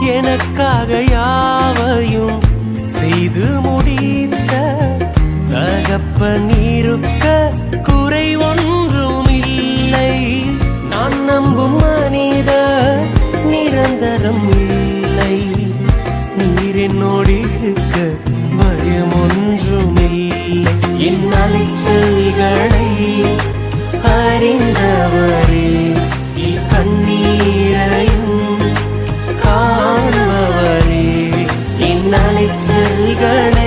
எனக்காக யாவையும் செய்து முடித்த தகப்பன் இருக்க குறை ஒன்றும் இல்லை. நான் நம்பும் மனிதர் நிரந்தரம் இல்லை. நீர் என்னோடு இருக்க பயம் ஒன்றும் இல்லை. என் அலைச்சல்களை அறிந்தவரே, என் கண்ணீரையும் காண்பவரே, என் அலைச்சல்களை